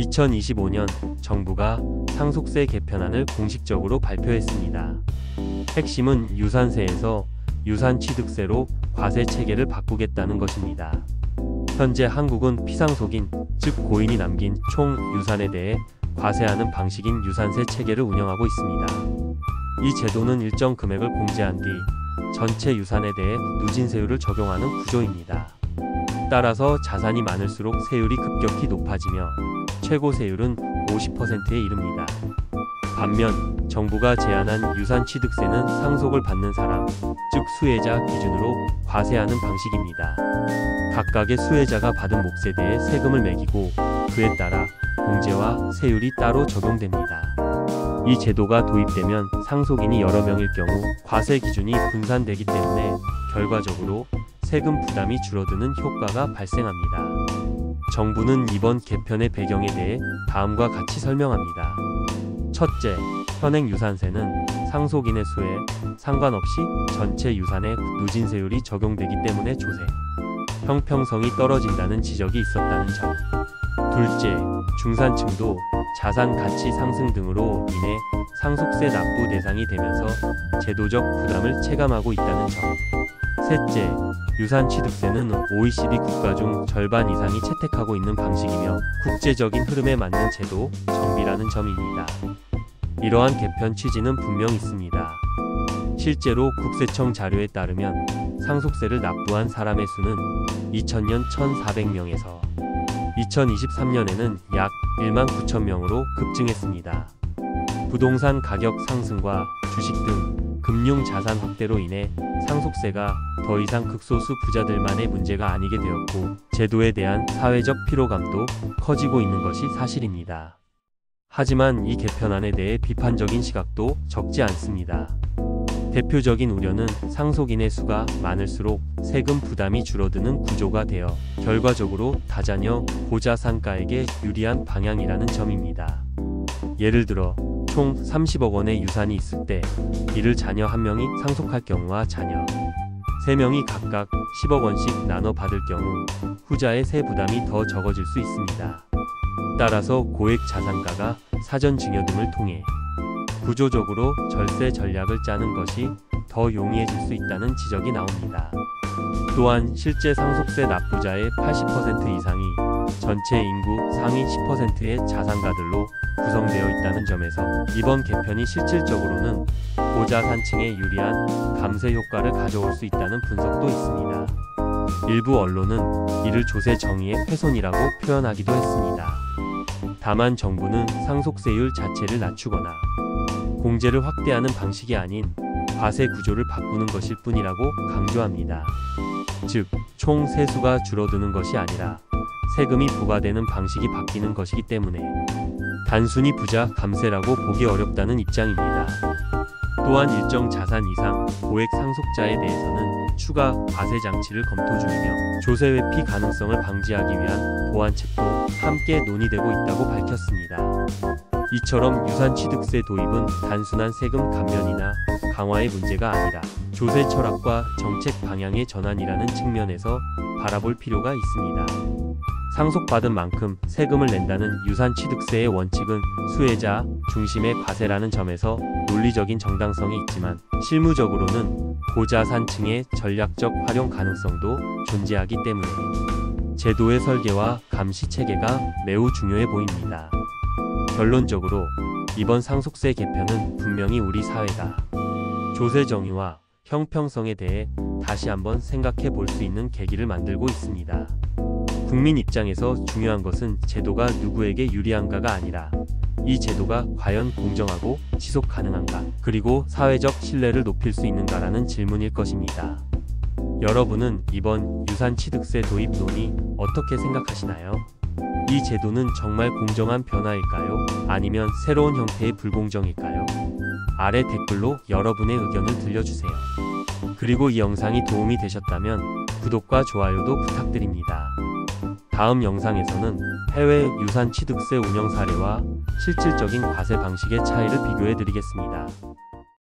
2025년 정부가 상속세 개편안을 공식적으로 발표했습니다. 핵심은 유산세에서 유산취득세로 과세 체계를 바꾸겠다는 것입니다. 현재 한국은 피상속인, 즉 고인이 남긴 총 유산에 대해 과세하는 방식인 유산세 체계를 운영하고 있습니다. 이 제도는 일정 금액을 공제한 뒤 전체 유산에 대해 누진세율을 적용하는 구조입니다. 따라서 자산이 많을수록 세율이 급격히 높아지며 최고 세율은 50%에 이릅니다. 반면 정부가 제안한 유산취득세는 상속을 받는 사람, 즉 수혜자 기준으로 과세하는 방식입니다. 각각의 수혜자가 받은 몫에 대해 세금을 매기고 그에 따라 공제와 세율이 따로 적용됩니다. 이 제도가 도입되면 상속인이 여러 명일 경우 과세 기준이 분산되기 때문에 결과적으로 세금 부담이 줄어드는 효과가 발생합니다. 정부는 이번 개편의 배경에 대해 다음과 같이 설명합니다. 첫째, 현행 유산세는 상속인의 수에 상관없이 전체 유산에 누진세율이 적용되기 때문에 조세 형평성이 떨어진다는 지적이 있었다는 점. 둘째, 중산층도 자산 가치 상승 등으로 인해 상속세 납부 대상이 되면서 제도적 부담을 체감하고 있다는 점. 셋째, 유산취득세는 OECD 국가 중 절반 이상이 채택하고 있는 방식이며 국제적인 흐름에 맞는 제도 정비라는 점입니다. 이러한 개편 취지는 분명 있습니다. 실제로 국세청 자료에 따르면 상속세를 납부한 사람의 수는 2000년 1,400명에서 2023년에는 약 1만 9천 명으로 급증했습니다. 부동산 가격 상승과 주식 등 금융 자산 확대로 인해 상속세가 더 이상 극소수 부자들만의 문제가 아니게 되었고 제도에 대한 사회적 피로감도 커지고 있는 것이 사실입니다. 하지만 이 개편안에 대해 비판적인 시각도 적지 않습니다. 대표적인 우려는 상속인의 수가 많을수록 세금 부담이 줄어드는 구조가 되어 결과적으로 다자녀 고자산가에게 유리한 방향이라는 점입니다. 예를 들어 총 30억 원의 유산이 있을 때 이를 자녀 1명이 상속할 경우와 자녀 3명이 각각 10억 원씩 나눠 받을 경우 후자의 세 부담이 더 적어질 수 있습니다. 따라서 고액 자산가가 사전 증여 등을 통해 구조적으로 절세 전략을 짜는 것이 더 용이해질 수 있다는 지적이 나옵니다. 또한 실제 상속세 납부자의 80% 이상이 전체 인구 상위 10%의 자산가들로 구성되어 있다는 점에서 이번 개편이 실질적으로는 고자산층에 유리한 감세 효과를 가져올 수 있다는 분석도 있습니다. 일부 언론은 이를 조세 정의의 훼손이라고 표현하기도 했습니다. 다만 정부는 상속세율 자체를 낮추거나 공제를 확대하는 방식이 아닌 과세 구조를 바꾸는 것일 뿐이라고 강조합니다. 즉, 총 세수가 줄어드는 것이 아니라 세금이 부과되는 방식이 바뀌는 것이기 때문에 단순히 부자 감세라고 보기 어렵다는 입장입니다. 또한 일정 자산 이상 고액 상속자에 대해서는 추가 과세 장치를 검토 중이며 조세 회피 가능성을 방지하기 위한 보완책도 함께 논의되고 있다고 밝혔습니다. 이처럼 유산취득세 도입은 단순한 세금 감면이나 강화의 문제가 아니라 조세 철학과 정책 방향의 전환이라는 측면에서 바라볼 필요가 있습니다. 상속받은 만큼 세금을 낸다는 유산취득세의 원칙은 수혜자 중심의 과세라는 점에서 논리적인 정당성이 있지만 실무적으로는 고자산층의 전략적 활용 가능성도 존재하기 때문에 제도의 설계와 감시 체계가 매우 중요해 보입니다. 결론적으로 이번 상속세 개편은 분명히 우리 사회가 조세 정의와 형평성에 대해 다시 한번 생각해 볼 수 있는 계기를 만들고 있습니다. 국민 입장에서 중요한 것은 제도가 누구에게 유리한가가 아니라 이 제도가 과연 공정하고 지속 가능한가, 그리고 사회적 신뢰를 높일 수 있는가라는 질문일 것입니다. 여러분은 이번 유산취득세 도입 논의 어떻게 생각하시나요? 이 제도는 정말 공정한 변화일까요? 아니면 새로운 형태의 불공정일까요? 아래 댓글로 여러분의 의견을 들려주세요. 그리고 이 영상이 도움이 되셨다면 구독과 좋아요도 부탁드립니다. 다음 영상에서는 해외 유산취득세 운영 사례와 실질적인 과세 방식의 차이를 비교해 드리겠습니다.